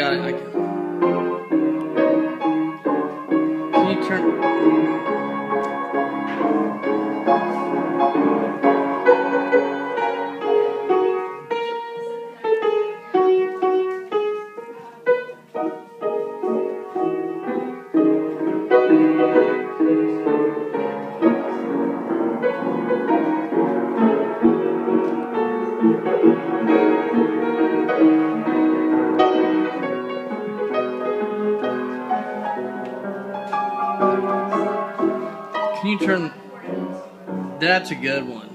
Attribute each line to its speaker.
Speaker 1: got it. Can you turn? Can you turn? That's a good one.